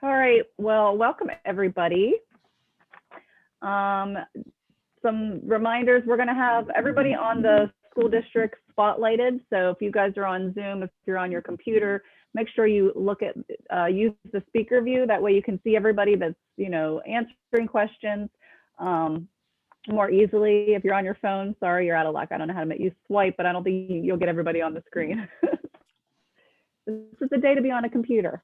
All right, well, welcome everybody. Some reminders, we're gonna have everybody on the school district spotlighted. So if you guys are on Zoom, if you're on your computer, make sure you look at, use the speaker view. That way you can see everybody that's, answering questions more easily. If you're on your phone, sorry, you're out of luck. I don't know how to make you swipe, but I don't think you'll get everybody on the screen. This is the day to be on a computer.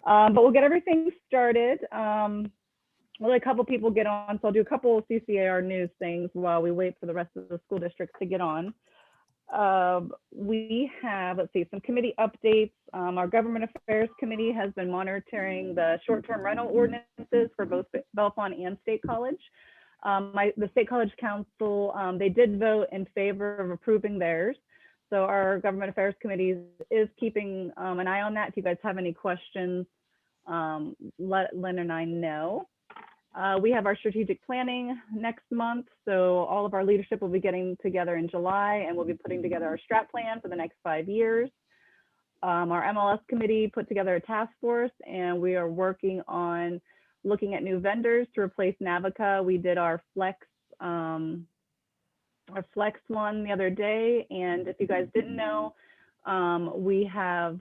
But we'll get everything started. We'll let a couple people get on, so I'll do a couple of CCAR news things while we wait for the rest of the school districts to get on. We have, let's see, some committee updates. Our Government Affairs Committee has been monitoring the short-term rental ordinances for both Bellefonte and State College. The State College Council, they did vote in favor of approving theirs. So our Government Affairs Committee is keeping an eye on that. If you guys have any questions, let Lynn and I know. We have our strategic planning next month. So all of our leadership will be getting together in July, and we'll be putting together our strat plan for the next 5 years. Our MLS committee put together a task force, and we are working on looking at new vendors to replace Navica. We did our Flex one the other day, and if you guys didn't know, we have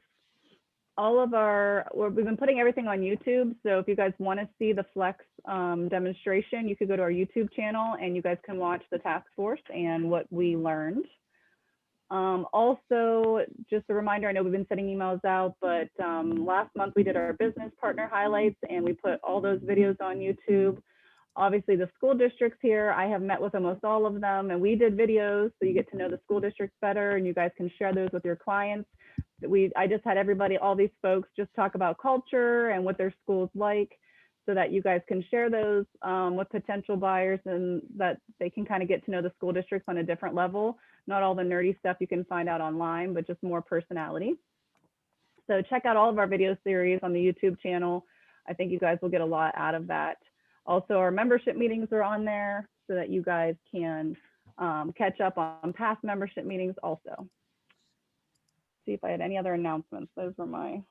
we've been putting everything on YouTube. So if you guys want to see the Flex demonstration, you could go to our YouTube channel and you guys can watch the task force and what we learned. Also, just a reminder, I know we've been sending emails out, but last month we did our business partner highlights and we put all those videos on YouTube. Obviously the school districts here, I have met with almost all of them, and we did videos so you get to know the school districts better and you guys can share those with your clients. I just had everybody, all these folks, just talk about culture and what their school's like so that you guys can share those with potential buyers and that they can kind of get to know the school districts on a different level. Not all the nerdy stuff you can find out online, but just more personality. So check out all of our video series on the YouTube channel. I think you guys will get a lot out of that. Also, our membership meetings are on there so that you guys can catch up on past membership meetings also. See if I had any other announcements. Those were my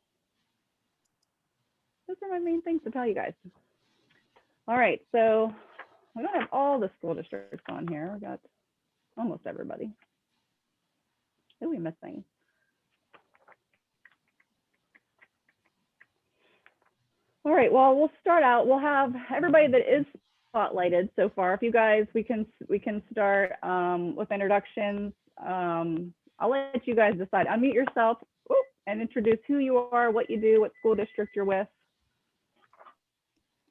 main things to tell you guys. All right, so we don't have all the school districts on here. We got almost everybody. Who are we missing? All right, well, we'll start out. We'll have everybody that is spotlighted so far. If you guys, we can start with introductions. I'll let you guys decide. Unmute yourself and introduce who you are, what you do, what school district you're with.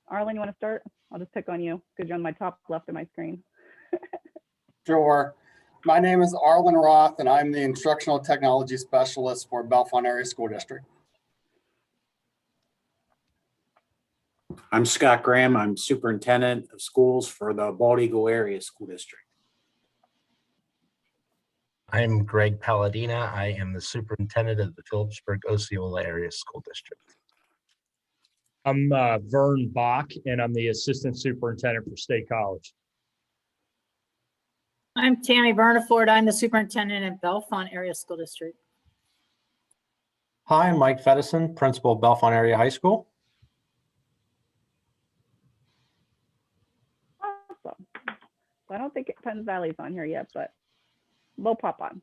Arlen, you want to start? I'll just pick on you because you're on my top left of my screen. Sure. My name is Arlen Roth, and I'm the Instructional Technology Specialist for Bellefonte Area School District. I'm Scott Graham. I'm Superintendent of Schools for the Bald Eagle Area School District. I'm Greg Palladina. I am the Superintendent of the Phillipsburg Osceola Area School District. I'm Vern Bach, and I'm the Assistant Superintendent for State College. I'm Tammy Bernaford. I'm the Superintendent at Bellefonte Area School District. Hi, I'm Mike Feddison, Principal of Bellefonte Area High School. Awesome. So I don't think Penn Valley's on here yet, but we'll pop on.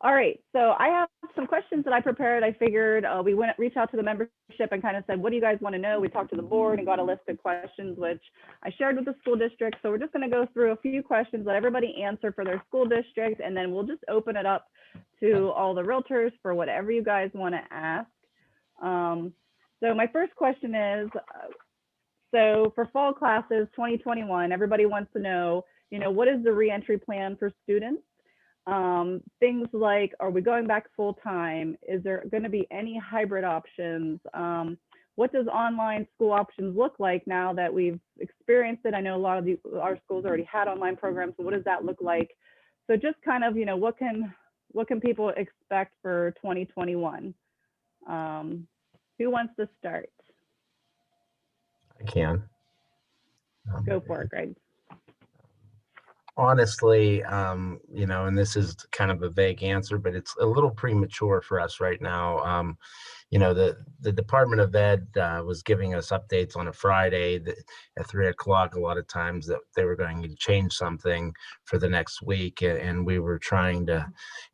All right, so I have some questions that I prepared. I figured we went reach out to the membership and kind of said, what do you guys want to know? We talked to the board and got a list of questions, which I shared with the school district. So we're just going to go through a few questions, let everybody answer for their school district, and then we'll just open it up to all the realtors for whatever you guys want to ask. So my first question is, so for fall classes 2021, everybody wants to know, what is the reentry plan for students? Things like, are we going back full time? Is there going to be any hybrid options? What does online school options look like now that we've experienced it? I know a lot of our schools already had online programs. So what does that look like? So just kind of, what can people expect for 2021? Who wants to start? I can. Go for it, Greg. Honestly, and this is kind of a vague answer, but it's a little premature for us right now. the Department of Ed was giving us updates on a Friday that at 3 o'clock, a lot of times that they were going to change something for the next week. And we were trying to,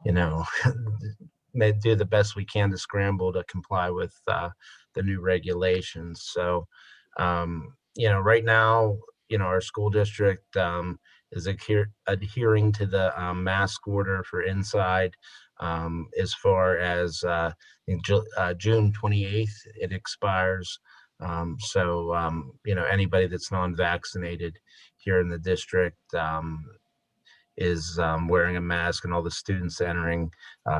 do the best we can to scramble to comply with the new regulations. So, right now, our school district is adhering to the mask order for inside. As far as June 28th, it expires. Anybody that's non-vaccinated here in the district is wearing a mask, and all the students entering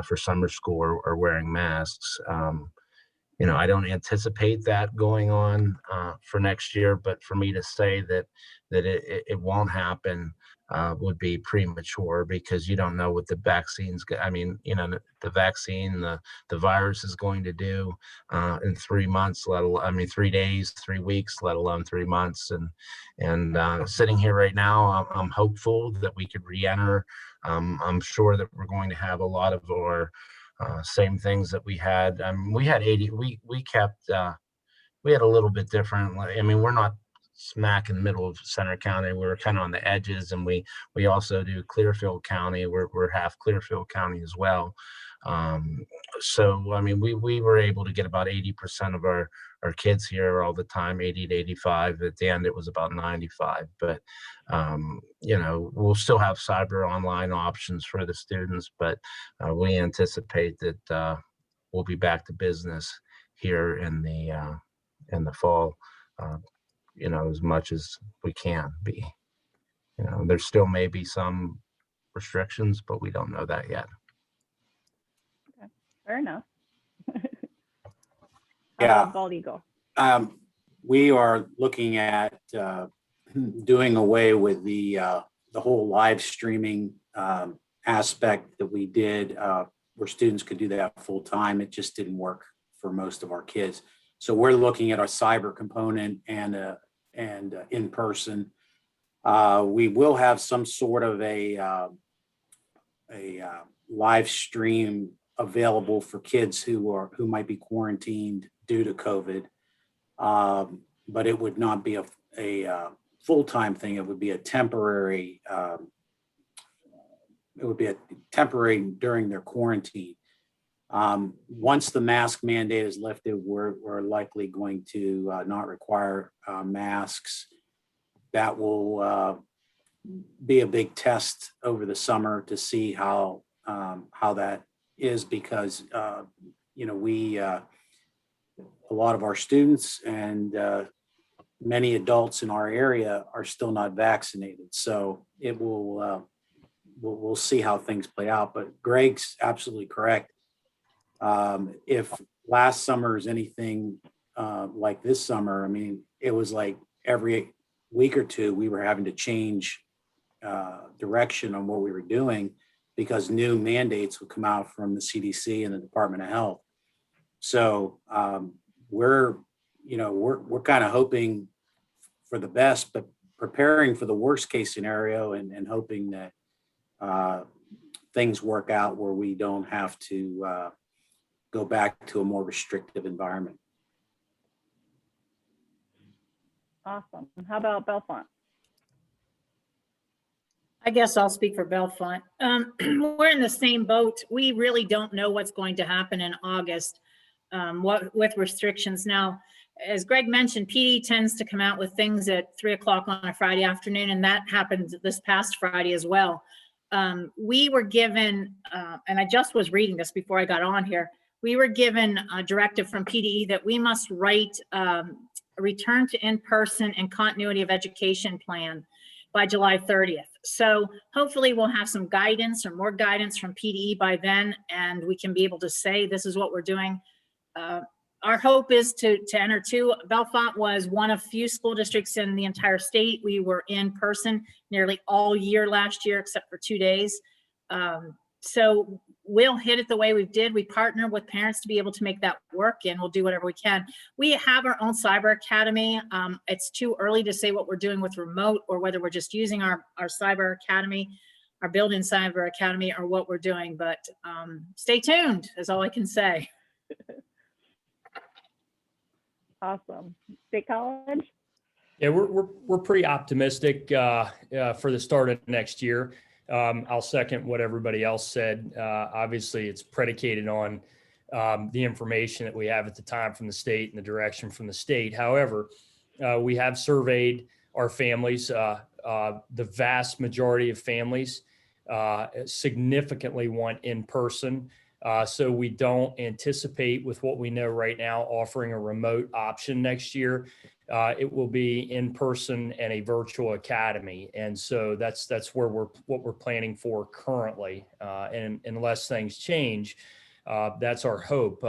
for summer school are wearing masks. I don't anticipate that going on for next year, but for me to say that it won't happen would be premature, because you don't know what the vaccines. The vaccine, the virus is going to do in 3 months, 3 days, 3 weeks, let alone 3 months. And sitting here right now, I'm hopeful that we could re-enter. I'm sure that we're going to have a lot of our same things that we had. We had 80. We kept. We had a little bit different. We're not smack in the middle of Center County. We're kind of on the edges, and we also do Clearfield County. We're half Clearfield County as well. We were able to get about 80% of our kids here all the time, 80 to 85. At the end, it was about 95. But we'll still have cyber online options for the students, but we anticipate that we'll be back to business here in the fall. As much as we can be. There still may be some restrictions, but we don't know that yet. Okay, fair enough. Yeah. Bald Eagle. We are looking at doing away with the whole live streaming aspect that we did, where students could do that full time. It just didn't work for most of our kids. So we're looking at our cyber component and in person. We will have some sort of a live stream available for kids who might be quarantined due to COVID, but it would not be a full-time thing. It would be a temporary. It would be a temporary during their quarantine. Once the mask mandate is lifted, we're likely going to not require masks. That will be a big test over the summer to see how that is, because a lot of our students and many adults in our area are still not vaccinated. So it will we'll see how things play out. But Greg's absolutely correct. If last summer is anything like this summer, it was like every week or two we were having to change direction on what we were doing, because new mandates would come out from the CDC and the Department of Health. So we're kind of hoping for the best, but preparing for the worst case scenario, and hoping that things work out where we don't have to go back to a more restrictive environment. Awesome. How about Bellefonte? I guess I'll speak for Bellefonte. We're in the same boat. We really don't know what's going to happen in August with restrictions. Now, as Greg mentioned, PD tends to come out with things at 3 o'clock on a Friday afternoon, and that happened this past Friday as well. We were given, and I just was reading this before I got on here, we were given a directive from PDE that we must write a return to in-person and continuity of education plan by July 30th. So hopefully we'll have some guidance or more guidance from PDE by then, and we can be able to say, this is what we're doing. Our hope is to enter too. Bellefonte was one of few school districts in the entire state. We were in person nearly all year last year, except for 2 days. So we'll hit it the way we did. We partner with parents to be able to make that work, and we'll do whatever we can. We have our own cyber academy. It's too early to say what we're doing with remote, or whether we're just using our cyber academy, our built-in cyber academy, or what we're doing. But stay tuned is all I can say. Awesome. State College? Yeah, we're pretty optimistic for the start of next year. I'll second what everybody else said. Obviously, it's predicated on the information that we have at the time from the state and the direction from the state. However, we have surveyed our families. The vast majority of families significantly want in person. So we don't anticipate, with what we know right now, offering a remote option next year. It will be in person and a virtual academy, and so that's where what we're planning for currently. And unless things change, that's our hope.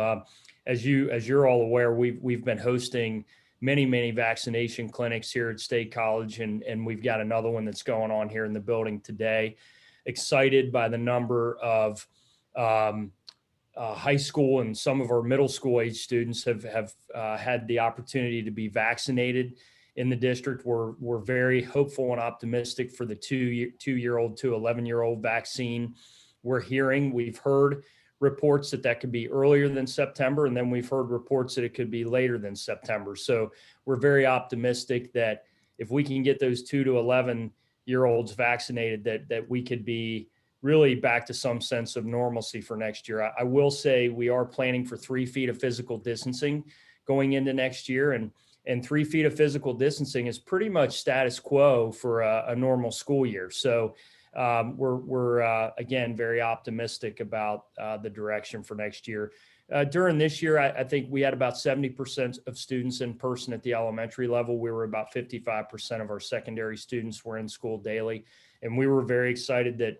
As you're all aware, we've been hosting many vaccination clinics here at State College, and we've got another one that's going on here in the building today. Excited by the number of high school and some of our middle school age students have had the opportunity to be vaccinated in the district. We're very hopeful and optimistic for the 2-year-old to 11-year-old vaccine. We've heard reports that could be earlier than September, and then we've heard reports that it could be later than September. So we're very optimistic that if we can get those 2 to 11-year-olds vaccinated, that we could be really back to some sense of normalcy for next year. I will say we are planning for 3 feet of physical distancing going into next year, and 3 feet of physical distancing is pretty much status quo for a normal school year. So we're again very optimistic about the direction for next year. During this year, I think we had about 70% of students in person at the elementary level. We were about 55% of our secondary students were in school daily, and we were very excited that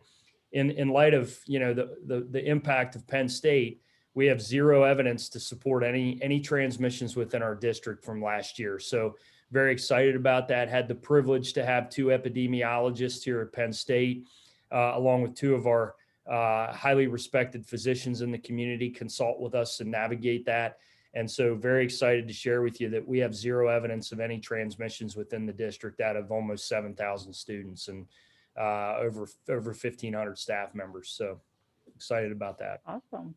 in light of the impact of Penn State, we have zero evidence to support any transmissions within our district from last year. So very excited about that. Had the privilege to have 2 epidemiologists here at Penn State, along with 2 of our highly respected physicians in the community, consult with us and navigate that. And so very excited to share with you that we have zero evidence of any transmissions within the district out of almost 7,000 students and over 1,500 staff members. So excited about that. Awesome.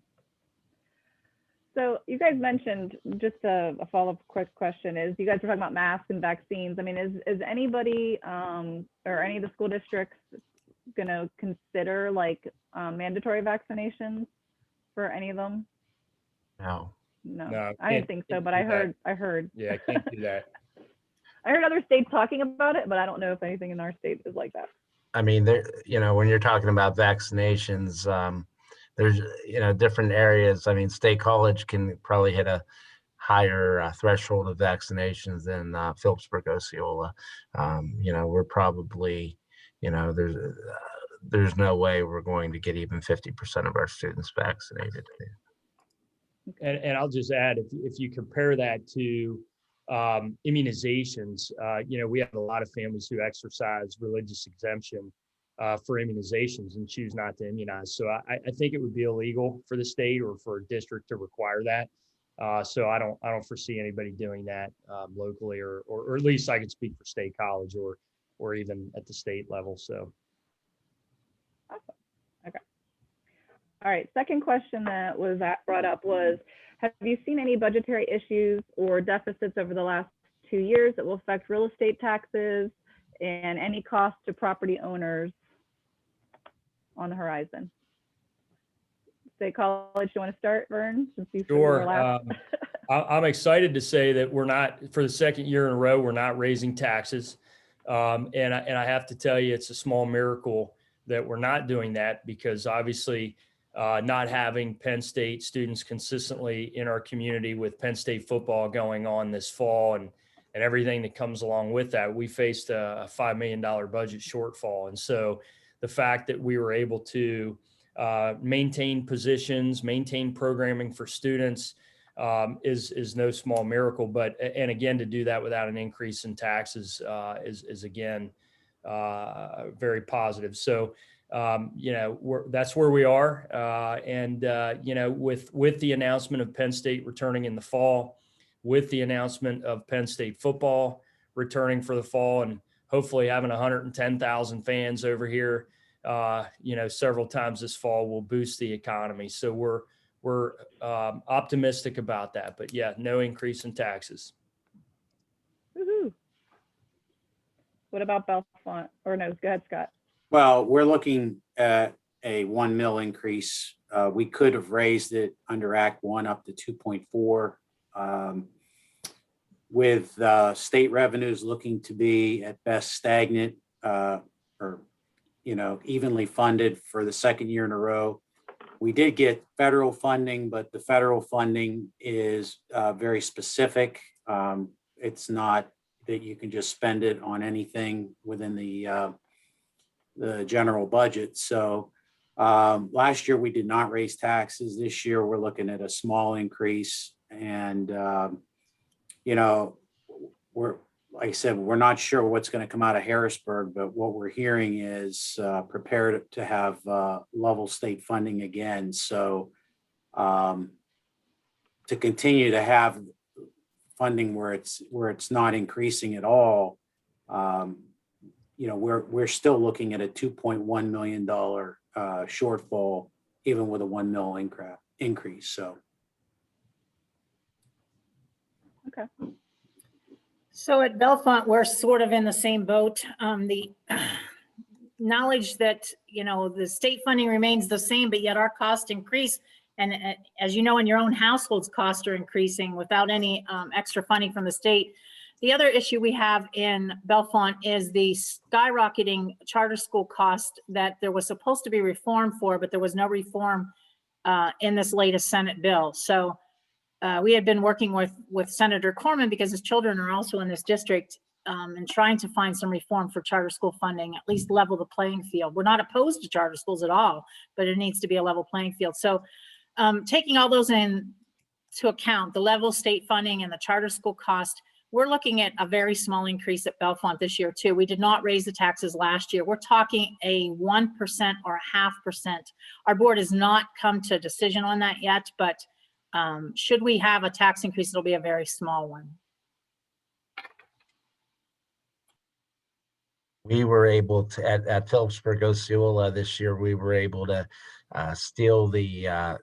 So you guys mentioned, just a follow-up quick question is, you guys were talking about masks and vaccines. I mean, is anybody or any of the school districts going to consider like mandatory vaccinations for any of them? No. No, I didn't think so, but I heard. Yeah, I can't do that. I heard other states talking about it, but I don't know if anything in our state is like that. I mean, when you're talking about vaccinations, there's, different areas. I mean, State College can probably hit a higher threshold of vaccinations than Phillipsburg Osceola. We're probably, there's no way we're going to get even 50% of our students vaccinated. And I'll just add, if you compare that to immunizations, we have a lot of families who exercise religious exemption for immunizations and choose not to immunize. So I think it would be illegal for the state or for a district to require that. So I don't foresee anybody doing that locally, or at least I can speak for State College or even at the state level. So. Awesome. Okay. All right. Second question that was brought up was, have you seen any budgetary issues or deficits over the last 2 years that will affect real estate taxes and any cost to property owners on the horizon? State College, you want to start, Vern? Since you Sure. I'm excited to say that we're not, for the second year in a row, we're not raising taxes. And I have to tell you, it's a small miracle that we're not doing that, because obviously not having Penn State students consistently in our community with Penn State football going on this fall and everything that comes along with that, we faced a $5 million budget shortfall. And so the fact that we were able to maintain positions, maintain programming for students is no small miracle. And again, to do that without an increase in taxes is again very positive. So that's where we are. With the announcement of Penn State returning in the fall, with the announcement of Penn State football returning for the fall, and hopefully having 110,000 fans over here, several times this fall will boost the economy. So we're optimistic about that. But yeah, no increase in taxes. Woohoo. What about Bellefonte? Or no, go ahead, Scott. Well, we're looking at a 1 mil increase. We could have raised it under Act 1 up to 2.4. With state revenues looking to be at best stagnant or evenly funded for the second year in a row. We did get federal funding, but the federal funding is very specific. It's not that you can just spend it on anything within the general budget. So last year we did not raise taxes. This year we're looking at a small increase, and we're, like I said, we're not sure what's going to come out of Harrisburg, but what we're hearing is prepared to have level state funding again. So to continue to have funding where it's not increasing at all, we're still looking at a $2.1 million shortfall, even with a 1 mil increase. So. Okay. So at Bellefonte, we're sort of in the same boat. The knowledge that, the state funding remains the same, but yet our costs increase. And as you know, in your own households, costs are increasing without any extra funding from the state. The other issue we have in Bellefonte is the skyrocketing charter school cost that there was supposed to be reform for, but there was no reform in this latest Senate bill. So we had been working with Senator Corman, because his children are also in this district, and trying to find some reform for charter school funding, at least level the playing field. We're not opposed to charter schools at all, but it needs to be a level playing field. So taking all those into account, the level state funding and the charter school cost, we're looking at a very small increase at Bellefonte this year too. We did not raise the taxes last year. We're talking a 1% or 0.5%. Our board has not come to a decision on that yet, but should we have a tax increase, it'll be a very small one. We were able to, at Phillipsburg Osceola this year, we were able to steal the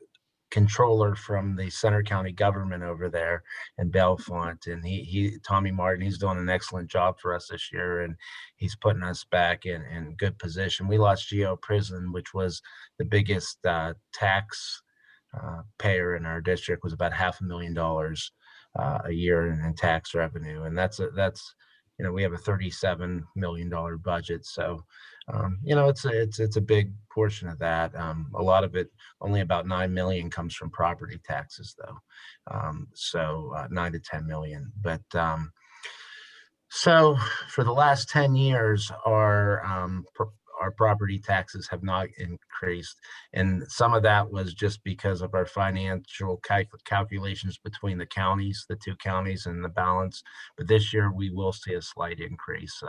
controller from the Center County government over there in Bellefonte. And Tommy Martin, he's doing an excellent job for us this year, and he's putting us back in good position. We lost Geo Prison, which was the biggest tax payer in our district, was about $500,000 a year in tax revenue. And that's we have a $37 million budget. So, it's a big portion of that. A lot of it, only about 9 million comes from property taxes though. 9 to 10 million. But so for the last 10 years, our property taxes have not increased. And some of that was just because of our financial calculations between the counties, the two counties, and the balance. But this year we will see a slight increase.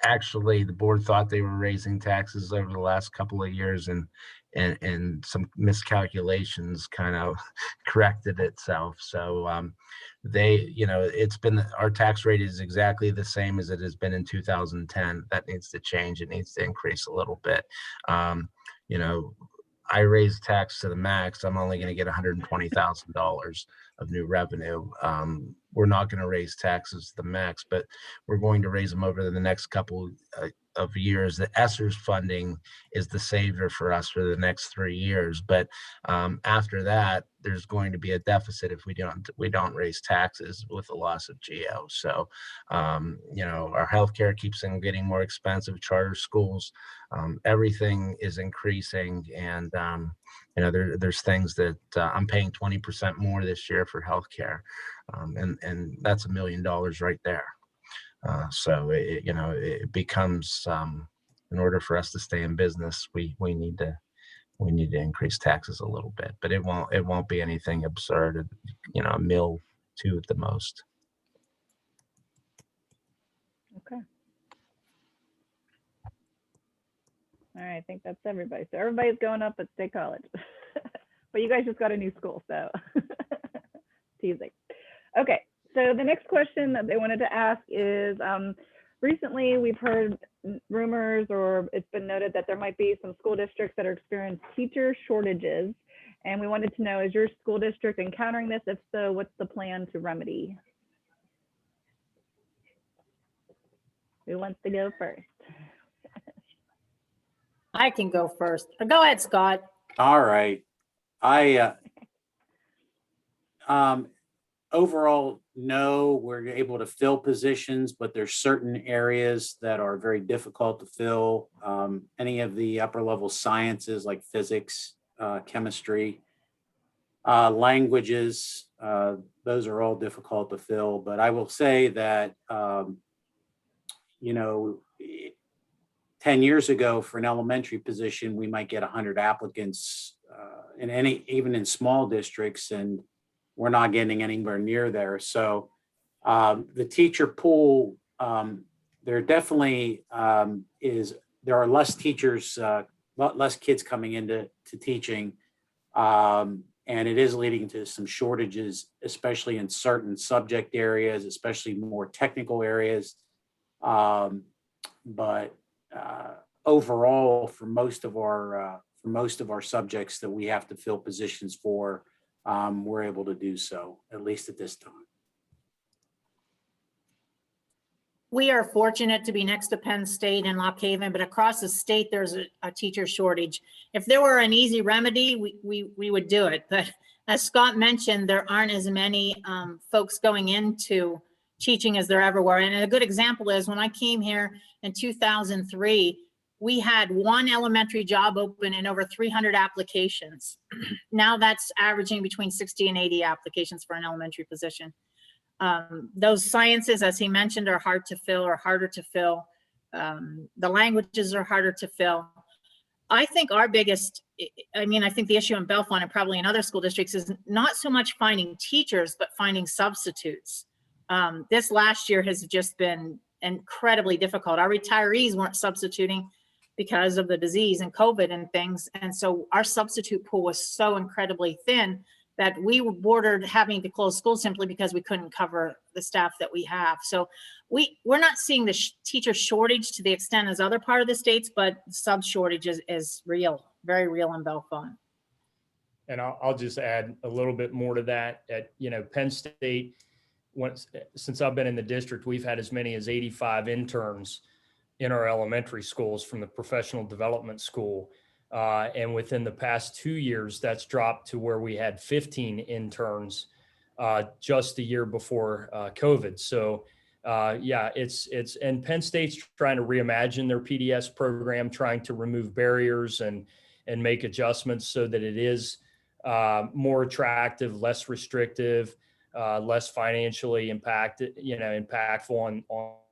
Actually, the board thought they were raising taxes over the last couple of years, and some miscalculations kind of corrected itself. So it's been, our tax rate is exactly the same as it has been in 2010. That needs to change. It needs to increase a little bit. I raise tax to the max. I'm only going to get $120,000 of new revenue. We're not going to raise taxes to the max, but we're going to raise them over the next couple of years. The ESSER's funding is the savior for us for the next 3 years. But after that, there's going to be a deficit if we don't raise taxes with the loss of GEO. So, our healthcare keeps on getting more expensive, charter schools, everything is increasing. And, there's things that I'm paying 20% more this year for healthcare. And that's $1 million right there. So it becomes, in order for us to stay in business, we need to increase taxes a little bit, but it won't be anything absurd. $1 million, $2 million at the most. Okay. All right, I think that's everybody. So everybody's going up at State College, but you guys just got a new school, so teasing. Okay, so the next question that they wanted to ask is, recently we've heard rumors, or it's been noted that there might be some school districts that are experiencing teacher shortages, And we wanted to know, is your school district encountering this? If so, what's the plan to remedy? Who wants to go first? I can go first. Go ahead, Scott. All right. Overall, no, we're able to fill positions, but there's certain areas that are very difficult to fill. Any of the upper level sciences like physics, chemistry, languages, those are all difficult to fill. But I will say that, 10 years ago for an elementary position, we might get 100 applicants even in small districts, and we're not getting anywhere near there. So the teacher pool, there definitely there are less teachers, less kids coming into teaching, and it is leading to some shortages, especially in certain subject areas, especially more technical areas. But overall, for most of our subjects that we have to fill positions for, we're able to do so, at least at this time. We are fortunate to be next to Penn State and Lock Haven, but across the state, there's a teacher shortage. If there were an easy remedy, we would do it. But as Scott mentioned, there aren't as many folks going into teaching as there ever were. And a good example is when I came here in 2003, we had one elementary job open and over 300 applications. Now that's averaging between 60 and 80 applications for an elementary position. Those sciences, as he mentioned, are hard to fill or harder to fill. The languages are harder to fill. I think our biggest, I think the issue in Bellefonte and probably in other school districts is not so much finding teachers, but finding substitutes. This last year has just been incredibly difficult. Our retirees weren't substituting because of the disease and COVID and things. And so our substitute pool was so incredibly thin that we were bordered having to close schools simply because we couldn't cover the staff that we have. So we're not seeing the teacher shortage to the extent as other part of the states, but sub shortage is real, very real in Bellefonte. And I'll just add a little bit more to that. At Penn State, since I've been in the district, we've had as many as 85 interns in our elementary schools from the professional development school. And within the past 2 years, that's dropped to where we had 15 interns just a year before COVID. So and Penn State's trying to reimagine their PDS program, trying to remove barriers and make adjustments so that it is more attractive, less restrictive, less financially impactful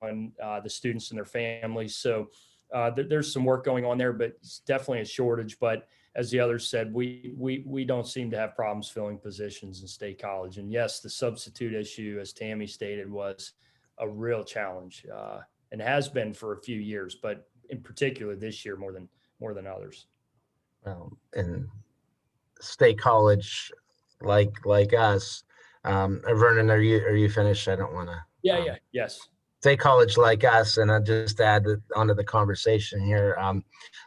on the students and their families. So there's some work going on there, but it's definitely a shortage. But as the others said, we don't seem to have problems filling positions in State College. And yes, the substitute issue, as Tammy stated, was a real challenge and has been for a few years, but in particular this year more than others. And State College, like us, Vernon, are you finished? I don't want to. Yes. State College like us, and I'll just add onto the conversation here.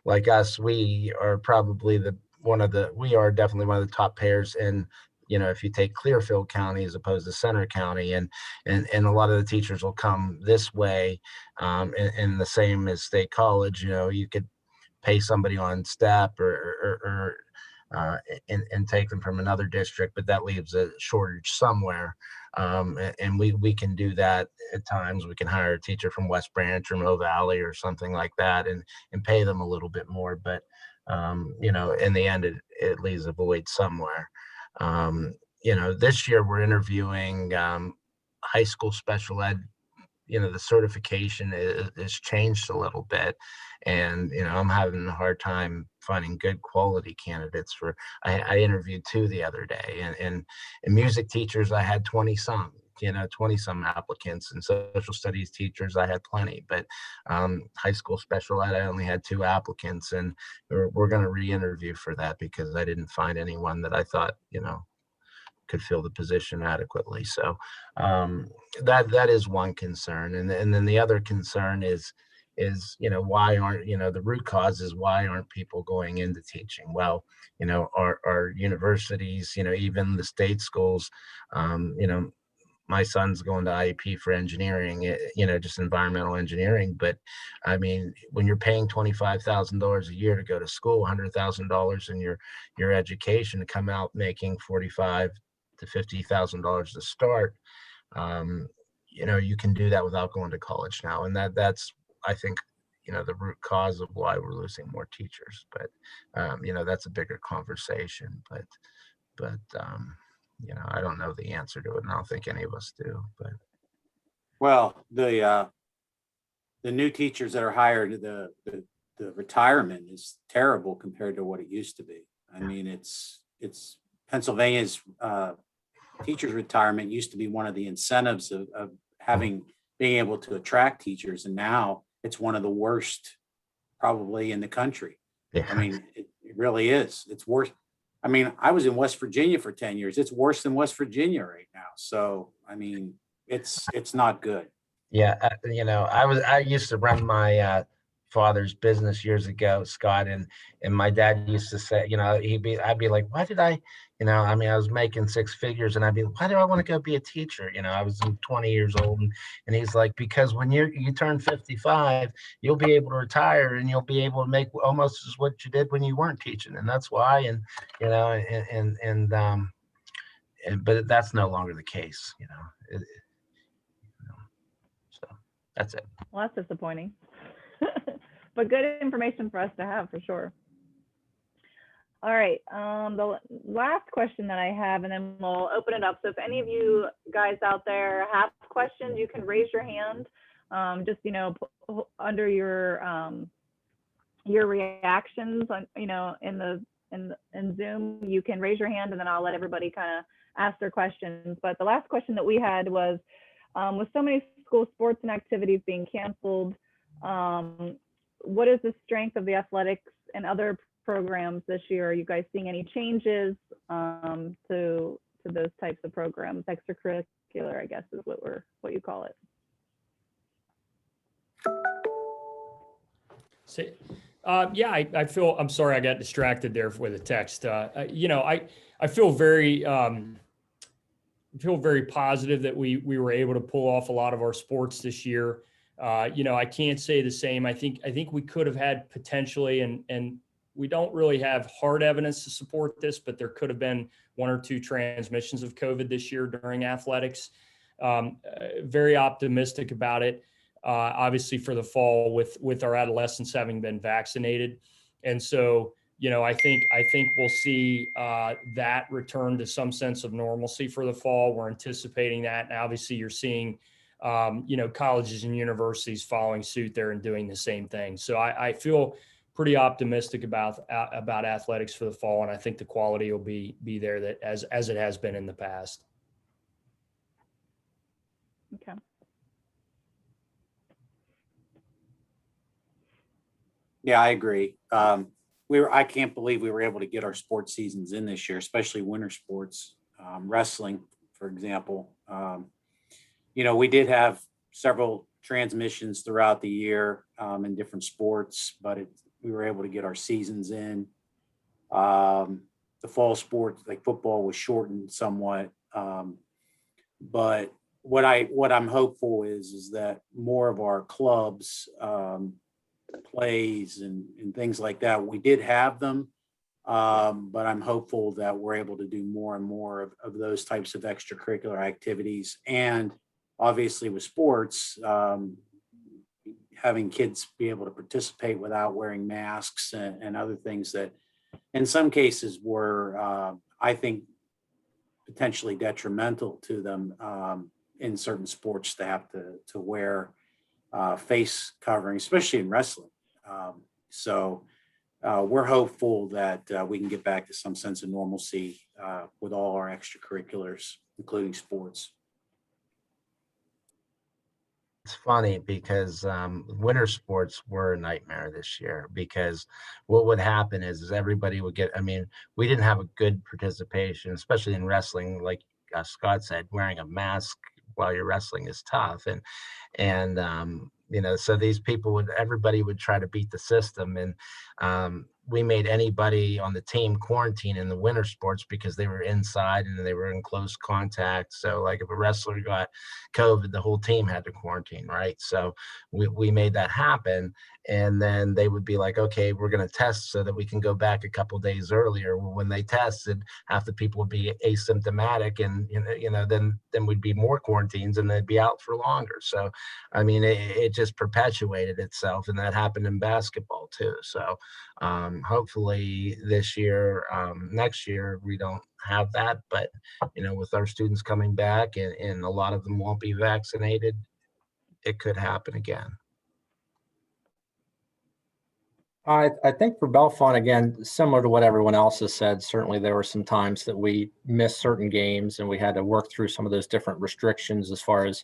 Like us, we are probably we are definitely one of the top payers in, if you take Clearfield County as opposed to Center County, and a lot of the teachers will come this way, and the same as State College. You could pay somebody on step or and take them from another district, but that leaves a shortage somewhere. And we can do that at times. We can hire a teacher from West Branch or Mill Valley or something like that and pay them a little bit more. But, in the end, it leaves a void somewhere. This year we're interviewing high school special ed. The certification is changed a little bit. And, I'm having a hard time finding good quality candidates I interviewed 2 the other day, and music teachers, I had 20 some applicants, and social studies teachers, I had plenty, but high school special ed, I only had 2 applicants, and we're going to re-interview for that because I didn't find anyone that I thought, could fill the position adequately. So that is one concern. And then the other concern is, is, why aren't, the root cause is why aren't people going into teaching? Well, our universities, even the state schools, my son's going to IEP for engineering, just environmental engineering. But I mean, when you're paying $25,000 a year to go to school, $100,000 in your education, to come out making $45,000 to $50,000 to start, you can do that without going to college now. And that's, I think, the root cause of why we're losing more teachers. But, that's a bigger conversation. But I don't know the answer to it, and I don't think any of us do. But Well, the new teachers that are hired, the retirement is terrible compared to what it used to be. I mean, it's Pennsylvania's teachers' retirement used to be one of the incentives of being able to attract teachers, and now it's one of the worst probably in the country. yeah. I mean, it really is. It's worse. I mean, I was in West Virginia for 10 years. It's worse than West Virginia right now. So, I mean, it's not good. Yeah, I used to run my father's business years ago, Scott, and my dad used to say, I'd be like, why did I, I was making six figures, and I'd be, why do I want to go be a teacher? I was 20 years old, and he's like, because when you turn 55, you'll be able to retire, and you'll be able to make almost as what you did when you weren't teaching, and that's why, but that's no longer the case, so that's it. Well, that's disappointing. But good information for us to have for sure. All right, the last question that I have, and then we'll open it up. So if any of you guys out there have questions, you can raise your hand. Just under your reactions on in Zoom, you can raise your hand, and then I'll let everybody kind of ask their questions. But the last question that we had was, with so many school sports and activities being canceled, what is the strength of the athletics and other programs this year? Are you guys seeing any changes to those types of programs? Extracurricular, I guess, is what you call it. I feel, I'm sorry, I got distracted there with a text. I feel very positive that we were able to pull off a lot of our sports this year. I can't say the same. I think we could have had potentially, and we don't really have hard evidence to support this, but there could have been one or two transmissions of COVID this year during athletics. Very optimistic about it. Obviously for the fall with our adolescents having been vaccinated. And so, I think we'll see that return to some sense of normalcy for the fall. We're anticipating that. And obviously you're seeing, colleges and universities following suit there and doing the same thing. So I feel pretty optimistic about athletics for the fall. And I think the quality will be there that as it has been in the past. Okay. Yeah, I agree. I can't believe we were able to get our sports seasons in this year, especially winter sports, wrestling, for example. We did have several transmissions throughout the year in different sports, but we were able to get our seasons in. The fall sports, like football, was shortened somewhat. But what I'm hopeful is that more of our clubs, plays and things like that, we did have them, but I'm hopeful that we're able to do more and more of those types of extracurricular activities. And obviously with sports, having kids be able to participate without wearing masks and other things that in some cases were, I think, potentially detrimental to them in certain sports to have to wear face covering, especially in wrestling. So we're hopeful that we can get back to some sense of normalcy with all our extracurriculars, including sports. It's funny because winter sports were a nightmare this year, because what would happen is everybody would get, we didn't have a good participation, especially in wrestling. Like Scott said, wearing a mask while you're wrestling is tough. And so these people everybody would try to beat the system. And we made anybody on the team quarantine in the winter sports because they were inside and they were in close contact. So like if a wrestler got COVID, the whole team had to quarantine, right? So we made that happen. And then they would be like, okay, we're going to test so that we can go back a couple of days earlier. Well, when they tested, half the people would be asymptomatic, and then we'd be more quarantines and they'd be out for longer. So I mean, it just perpetuated itself, and that happened in basketball too. So hopefully this year, next year, we don't have that. But with our students coming back and a lot of them won't be vaccinated, it could happen again. I think for Bellefonte, again, similar to what everyone else has said, certainly there were some times that we missed certain games and we had to work through some of those different restrictions as far as,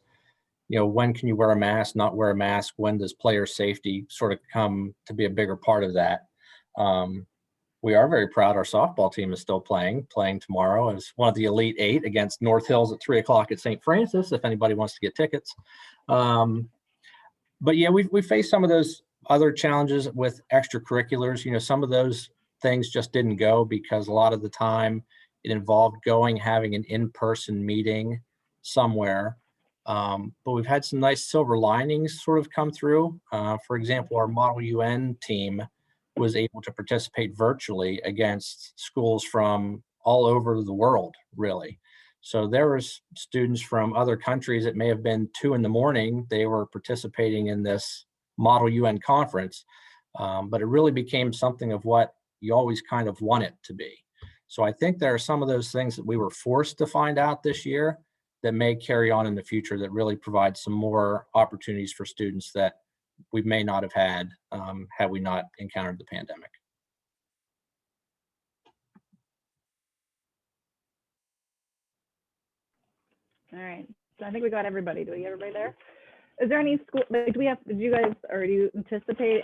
when can you wear a mask, not wear a mask, when does player safety sort of come to be a bigger part of that. We are very proud our softball team is still playing tomorrow as one of the Elite Eight against North Hills at 3:00 at St. Francis, if anybody wants to get tickets. But yeah, we faced some of those other challenges with extracurriculars. Some of those things just didn't go because a lot of the time it involved having an in-person meeting somewhere. But we've had some nice silver linings sort of come through. For example, our Model UN team was able to participate virtually against schools from all over the world, really. So there was students from other countries. It may have been 2 a.m. They were participating in this Model UN conference, but it really became something of what you always kind of want it to be. So I think there are some of those things that we were forced to find out this year that may carry on in the future that really provide some more opportunities for students that we may not have had we not encountered the pandemic. All right. So I think we got everybody. Do we get everybody there? Is there any school, did you guys, or do you anticipate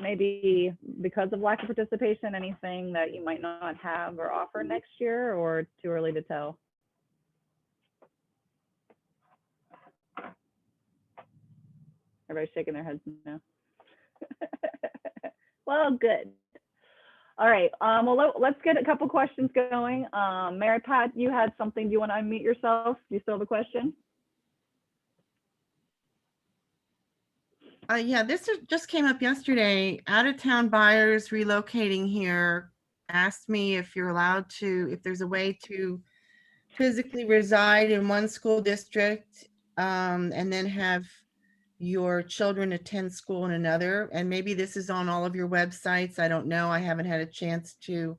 maybe because of lack of participation, anything that you might not have or offer next year, or too early to tell? Everybody's shaking their heads no. Well, good. All right. Well, let's get a couple questions going. Mary Pat, you had something. Do you want to unmute yourself? Do you still have a question? Yeah, this just came up yesterday. Out-of-town buyers relocating here asked me if there's a way to physically reside in one school district and then have your children attend school in another. And maybe this is on all of your websites. I don't know. I haven't had a chance to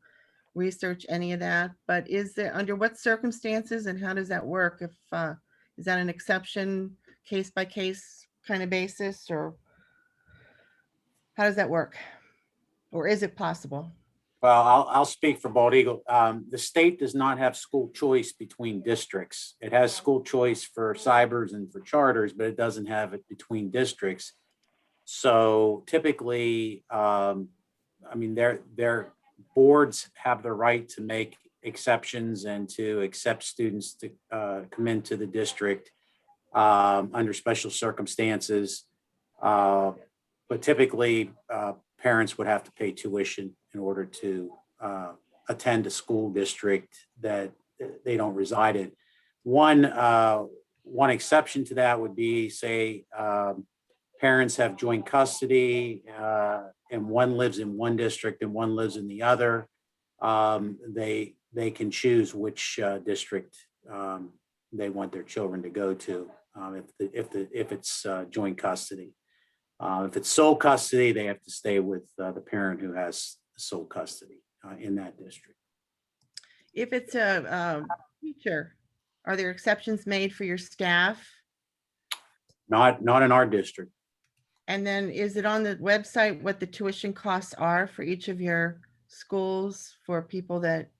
research any of that. But under what circumstances and how does that work? Is that an exception, case by case kind of basis, or how does that work? Or is it possible? Well, I'll speak for Bald Eagle. The state does not have school choice between districts. It has school choice for cybers and for charters, but it doesn't have it between districts. So typically, their boards have the right to make exceptions and to accept students to come into the district under special circumstances. But typically, parents would have to pay tuition in order to attend a school district that they don't reside in. One exception to that would be, say, parents have joint custody and one lives in one district and one lives in the other. They can choose which district they want their children to go to if it's joint custody. If it's sole custody, they have to stay with the parent who has sole custody in that district. If it's a teacher, are there exceptions made for your staff? Not in our district. And then is it on the website what the tuition costs are for each of your schools for people that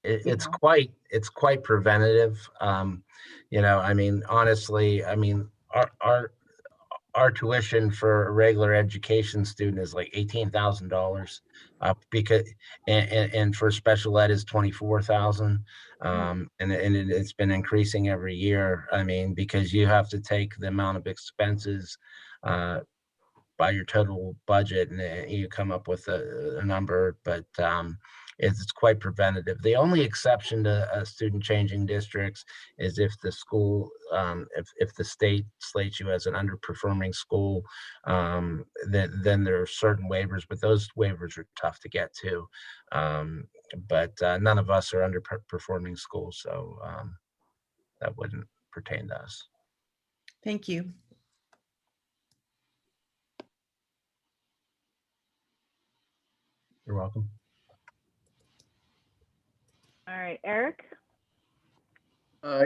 It's quite preventative. Honestly, our tuition for a regular education student is like $18,000, because and for special ed is 24,000, and it's been increasing every year. I mean, because you have to take the amount of expenses by your total budget, and you come up with a number, but it's quite preventative. The only exception to a student changing districts is if the school, if the state slates you as an underperforming school, then there are certain waivers, but those waivers are tough to get to. But none of us are underperforming schools, so that wouldn't pertain to us. Thank you. You're welcome. All right, Eric?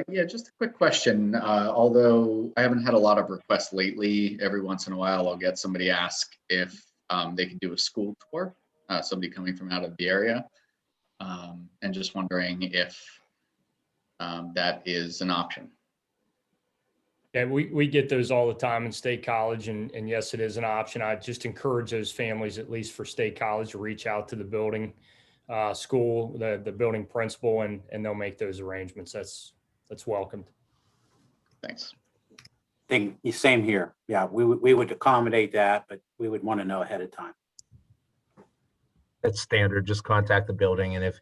Yeah, just a quick question. Although I haven't had a lot of requests lately, every once in a while I'll get somebody ask if they can do a school tour, somebody coming from out of the area. And just wondering if that is an option. Yeah, we get those all the time in State College, and yes, it is an option. I just encourage those families, at least for State College, to reach out to the building school, the building principal, and they'll make those arrangements. That's welcomed. Thanks. Same here. Yeah, we would accommodate that, but we would want to know ahead of time. That's standard. Just contact the building, and if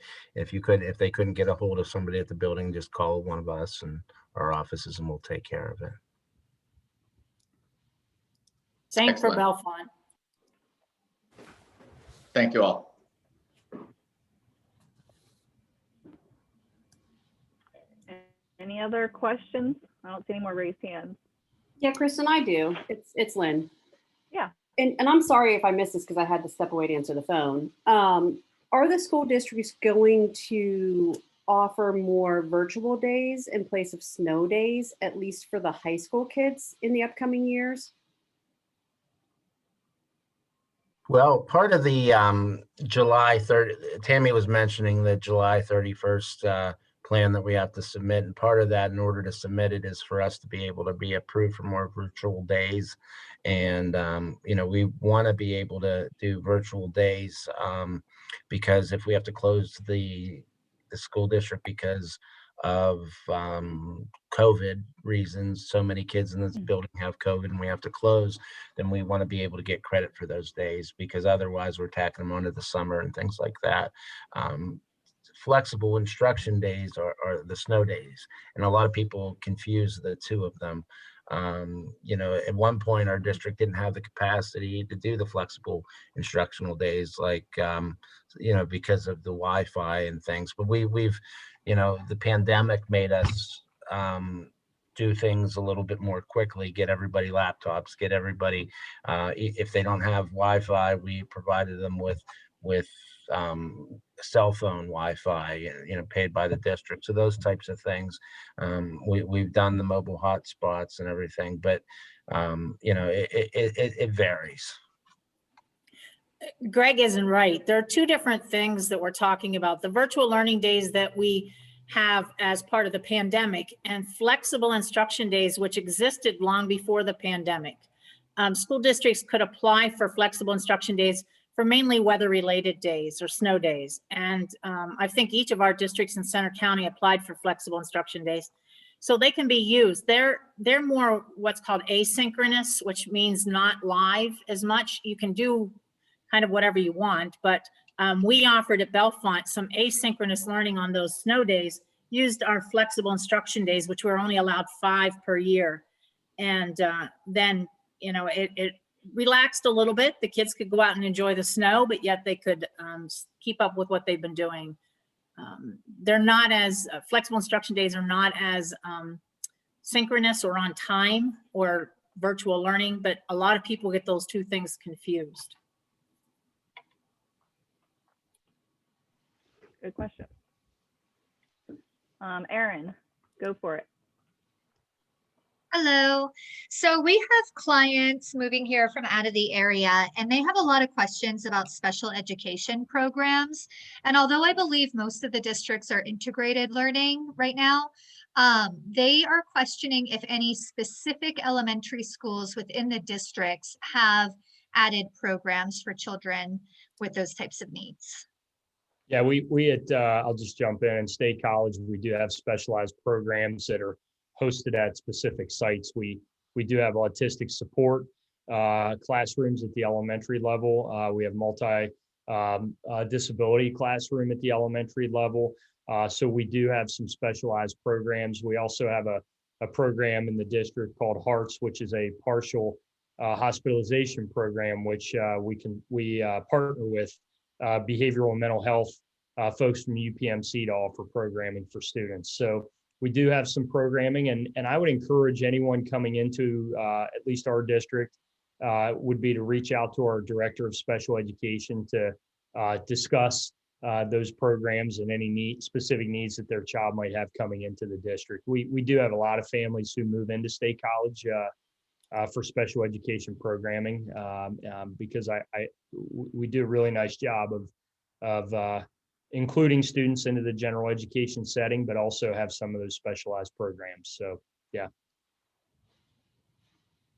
they couldn't get a hold of somebody at the building, just call one of us and our offices, and we'll take care of it. Same for Excellent. Bellefonte. Thank you all. Any other questions? I don't see any more raised hands. Yeah, Kristen, I do. It's Lynn. Yeah. And I'm sorry if I missed this because I had to step away to answer the phone. Are the school districts going to offer more virtual days in place of snow days, at least for the high school kids in the upcoming years? Well, part of the July 30th, Tammy was mentioning the July 31st plan that we have to submit. And part of that, in order to submit it, is for us to be able to be approved for more virtual days. And, we want to be able to do virtual days because if we have to close the school district because of COVID reasons, so many kids in this building have COVID and we have to close, then we want to be able to get credit for those days, because otherwise we're tacking them onto the summer and things like that. Flexible instruction days are the snow days, and a lot of people confuse the two of them. At one point our district didn't have the capacity to do the flexible instructional days, like because of the Wi-Fi and things, but we've the pandemic made us do things a little bit more quickly, get everybody laptops, get everybody, if they don't have Wi-Fi, we provided them with cell phone Wi-Fi, paid by the district. So those types of things. We've done the mobile hotspots and everything, but it varies. Greg isn't right. There are two different things that we're talking about. The virtual learning days that we have as part of the pandemic, and flexible instruction days, which existed long before the pandemic. School districts could apply for flexible instruction days for mainly weather-related days or snow days. And I think each of our districts in Center County applied for flexible instruction days. So they can be used. They're more what's called asynchronous, which means not live as much. You can do kind of whatever you want, but we offered at Bellefonte some asynchronous learning on those snow days, used our flexible instruction days, which were only allowed 5 per year. And then, it relaxed a little bit. The kids could go out and enjoy the snow, but yet they could keep up with what they've been doing. They're not as, flexible instruction days are not as synchronous or on time or virtual learning, but a lot of people get those two things confused. Good question. Erin, go for it. Hello. So we have clients moving here from out of the area, and they have a lot of questions about special education programs. And although I believe most of the districts are integrated learning right now, They are questioning if any specific elementary schools within the districts have added programs for children with those types of needs. Yeah, we at, I'll just jump in. State College, we do have specialized programs that are hosted at specific sites. We do have autistic support classrooms at the elementary level. We have multi disability classroom at the elementary level. So we do have some specialized programs. We also have a program in the district called HEARTS, which is a partial hospitalization program, which we partner with behavioral and mental health folks from UPMC to offer programming for students. So we do have some programming, and I would encourage anyone coming into at least our district would be to reach out to our Director of Special Education to discuss those programs and any specific needs that their child might have coming into the district. We do have a lot of families who move into State College for special education programming because we do a really nice job of including students into the general education setting, but also have some of those specialized programs. So, yeah.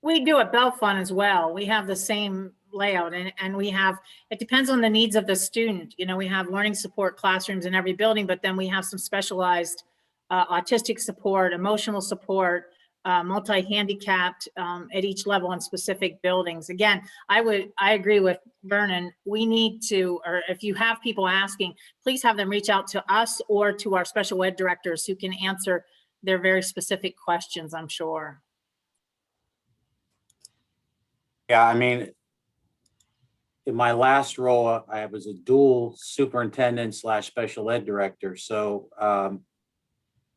We do at Bellefonte as well. We have the same layout, and we have, it depends on the needs of the student. You know, we have learning support classrooms in every building, but then we have some specialized autistic support, emotional support, multi-handicapped at each level in specific buildings. Again, I agree with Vernon. We need to, or if you have people asking, please have them reach out to us or to our special ed directors who can answer their very specific questions, I'm sure. Yeah, I mean, in my last role, I was a dual superintendent / special ed director. So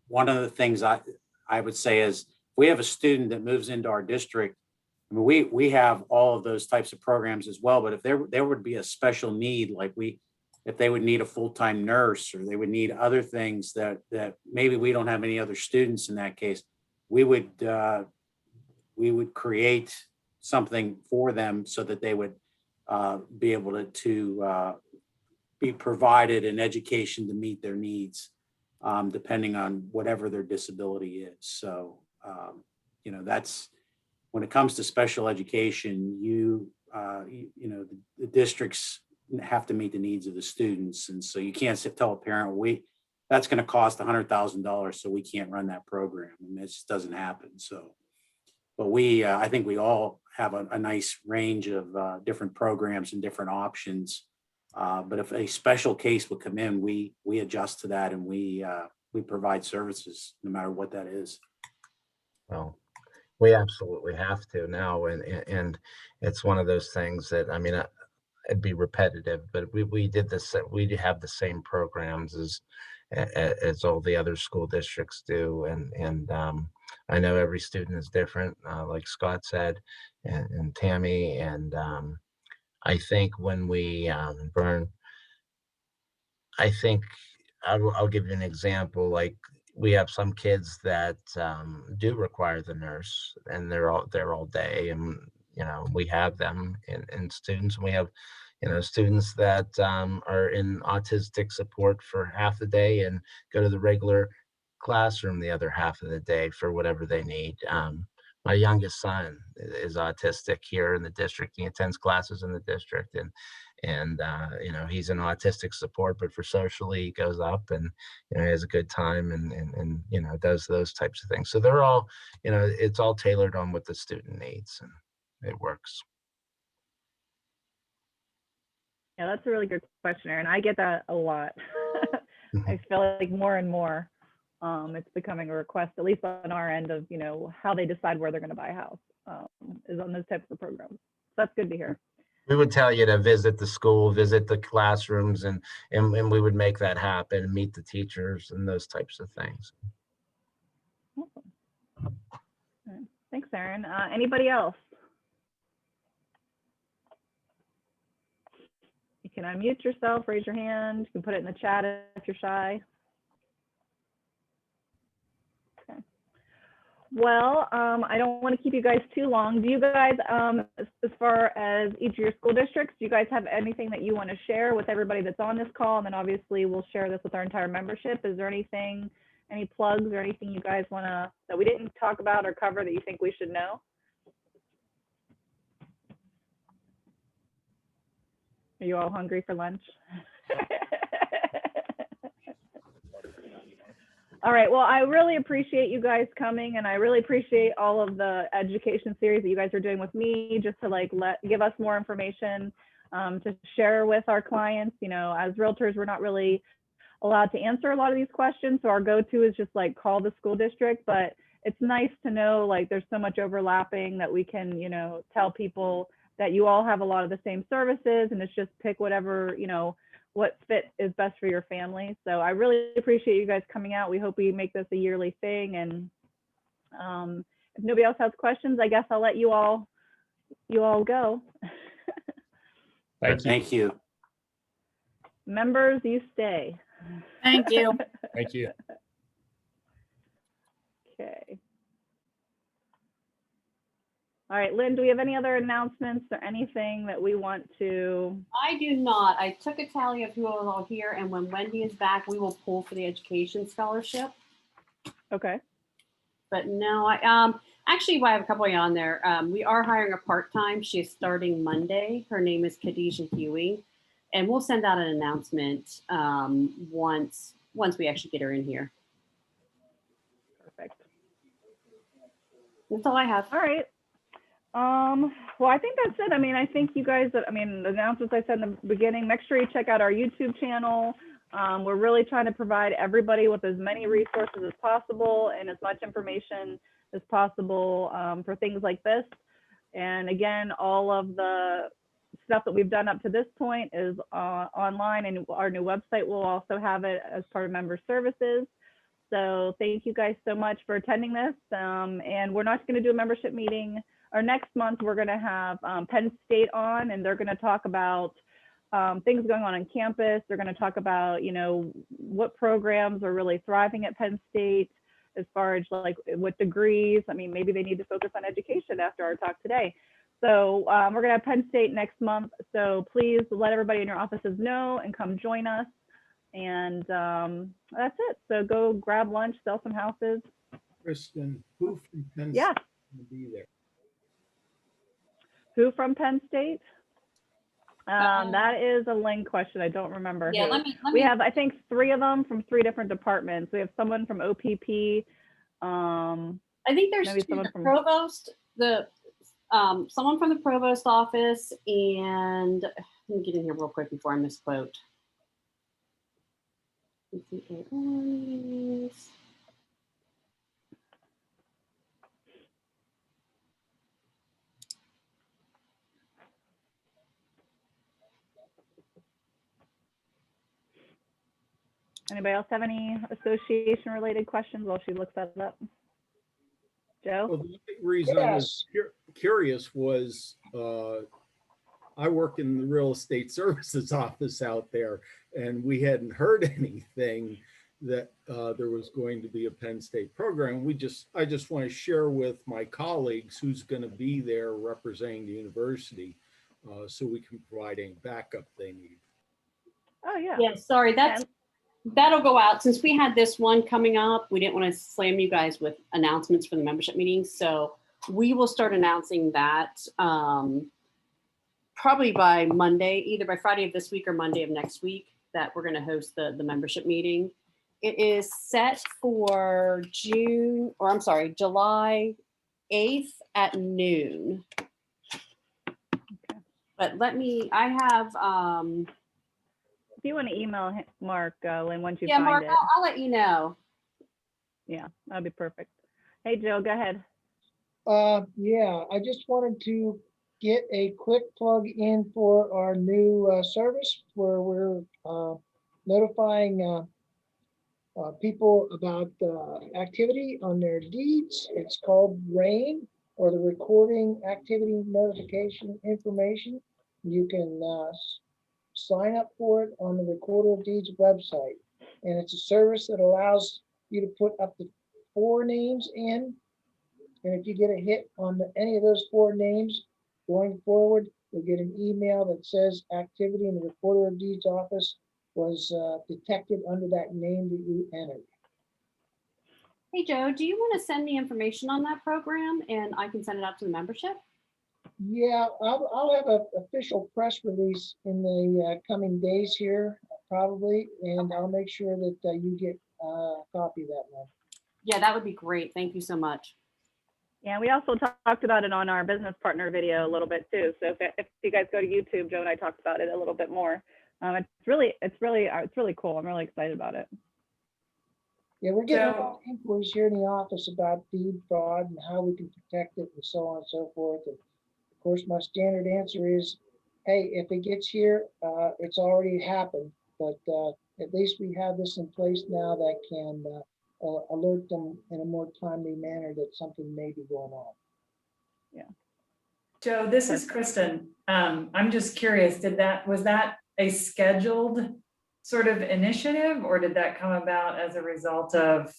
one of the things I would say is, if we have a student that moves into our district, I mean, we have all of those types of programs as well. But if there would be a special need, like if they would need a full-time nurse, or they would need other things that maybe we don't have any other students in that case, we would create something for them so that they would be able to be provided an education to meet their needs, depending on whatever their disability is. So, you know, that's, when it comes to special education, you know, the districts have to meet the needs of the students. And so you can't tell a parent, that's going to cost $100,000, so we can't run that program. I mean, it just doesn't happen. So, but I think we all have a nice range of different programs and different options. But if a special case would come in, we adjust to that, and we provide services no matter what that is. Well, we absolutely have to now, and it's one of those things that, I mean, it'd be repetitive, but we did this. We have the same programs as all the other school districts do, and I know every student is different, like Scott said, and Tammy, and I think when we I think I'll give you an example. Like, we have some kids that do require the nurse, and they're all day, and you know, we have them in students. And we have, you know, students that are in autistic support for half the day and go to the regular classroom the other half of the day for whatever they need. My youngest son is autistic here in the district. He attends classes in the district, and you know, he's in autistic support, but for socially, he goes up and, you know, he has a good time and you know, does those types of things. So they're all, you know, it's all tailored on what the student needs, and it works. Yeah, that's a really good question, Erin. I get that a lot. I feel like more and more it's becoming a request, at least on our end, of, you know, how they decide where they're going to buy a house is on those types of programs. So that's good to hear. We would tell you to visit the school, visit the classrooms, and we would make that happen, and meet the teachers and those types of things. Awesome. All right. Thanks, Erin. Anybody else? You can unmute yourself, raise your hand. You can put it in the chat if you're shy. Okay. Well, I don't want to keep you guys too long. Do you guys, as far as each of your school districts, do you guys have anything that you want to share with everybody that's on this call? And then obviously we'll share this with our entire membership. Is there anything any plugs or anything you guys wanna, that we didn't talk about or cover that you think we should know? Are you all hungry for lunch? All right, well, I really appreciate you guys coming, and I really appreciate all of the education series that you guys are doing with me, just to like give us more information to share with our clients. You know, as realtors, we're not really allowed to answer a lot of these questions, so our go-to is just like call the school district, but it's nice to know like there's so much overlapping that we can, you know, tell people that you all have a lot of the same services, and it's just pick whatever, you know, what fit is best for your family. So I really appreciate you guys coming out. We hope we make this a yearly thing. And if nobody else has questions, I guess I'll let you all go. Thank you. Members, you stay. Thank you. Thank you. Okay. All right, Lynn, do we have any other announcements or anything that we want to? I do not. I took a tally of who was all here, and when Wendy is back, we will pull for the education scholarship. Okay. But no, actually, I have a couple of you on there. We are hiring a part-time. She is starting Monday. Her name is Khadijah Huey, and we'll send out an announcement once we actually get her in here. Perfect. That's all I have. All right. Well, I think that's it. I mean, I think you guys, the announcements I said in the beginning, make sure you check out our YouTube channel. We're really trying to provide everybody with as many resources as possible and as much information as possible for things like this. And again, all of the stuff that we've done up to this point is online, and our new website will also have it as part of member services. So thank you guys so much for attending this. And we're not going to do a membership meeting. Or next month, we're going to have Penn State on, and they're going to talk about things going on campus. They're going to talk about, you know, what programs are really thriving at Penn State as far as like what degrees. I mean, maybe they need to focus on education after our talk today. So we're going to have Penn State next month. So please let everybody in your offices know and come join us. And that's it. So go grab lunch, sell some houses. Kristen, who from Penn State Yeah. will be there? Who from Penn State? That is a Lynn question. I don't remember. Yeah, who. let me. We have, I think, 3 of them from 3 different departments. We have someone from OPP. I think there's maybe 2, someone the from- provost, someone from the provost office, and let me get in here real quick before I misquote. Anybody else have any association related questions while she looks that up? Joe? Well, the only reason I was curious was I work in the real estate services office out there, and we hadn't heard anything that there was going to be a Penn State program. I just want to share with my colleagues who's going to be there representing the university, so we can provide any backup they need. Oh, yeah. Yeah, sorry, that'll go out. Since we had this one coming up, we didn't want to slam you guys with announcements for the membership meetings. So we will start announcing that probably by Monday, either by Friday of this week or Monday of next week, that we're going to host the membership meeting. It is set for July 8th at noon. But I have, if you want to email Mark, Lynn, once you yeah, find Mark, it. I'll let you know. Yeah, that'd be perfect. Hey, Joe, go ahead. Yeah, I just wanted to get a quick plug in for our new service where we're notifying people about activity on their deeds. It's called RAIN, or the Recording Activity Notification Information. You can sign up for it on the Recorder of Deeds website. And it's a service that allows you to put up to 4 names in. And if you get a hit on any of those 4 names going forward, you'll get an email that says activity in the Recorder of Deeds office was detected under that name that you entered. Hey, Joe, do you want to send me information on that program and I can send it out to the membership? Yeah, I'll have an official press release in the coming days here, probably, and I'll make sure that you get a copy of that one. Yeah, that would be great. Thank you so much. Yeah, we also talked about it on our business partner video a little bit too. So if you guys go to YouTube, Joe and I talked about it a little bit more. It's really cool. I'm really excited about it. Yeah, we're getting a lot of inquiries here in the office about deed fraud and how we can protect it and so on and so forth. And of course, my standard answer is, hey, if it gets here, it's already happened. But at least we have this in place now that can alert them in a more timely manner that something may be going on. Yeah. Joe, this is Kristen. I'm just curious, was that a scheduled sort of initiative, or did that come about as a result of,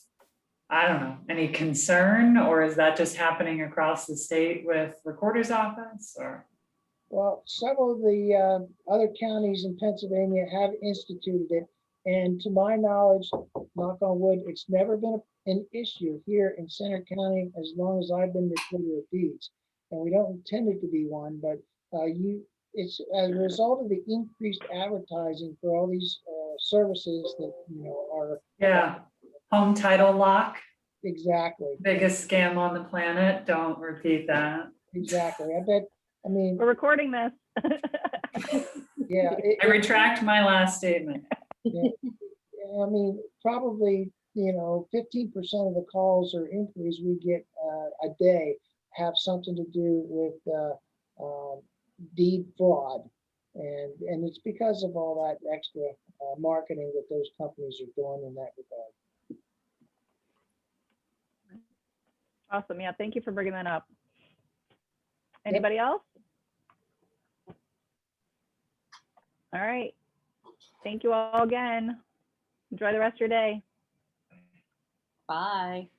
I don't know, any concern, or is that just happening across the state with recorder's office, or? Well, several of the other counties in Pennsylvania have instituted it. And to my knowledge, knock on wood, it's never been an issue here in Center County as long as I've been recorder of deeds. And we don't intend it to be one, but it's as a result of the increased advertising for all these services that, are. Yeah, home title lock. Exactly. Biggest scam on the planet. Don't repeat that. Exactly. I mean. We're recording this. Yeah. I retract my last statement. Yeah, I mean, probably, 15% of the calls or inquiries we get a day have something to do with deed fraud. And it's because of all that extra marketing that those companies are doing in that regard. Awesome. Yeah, thank you for bringing that up. Anybody else? All right. Thank you all again. Enjoy the rest of your day. Bye.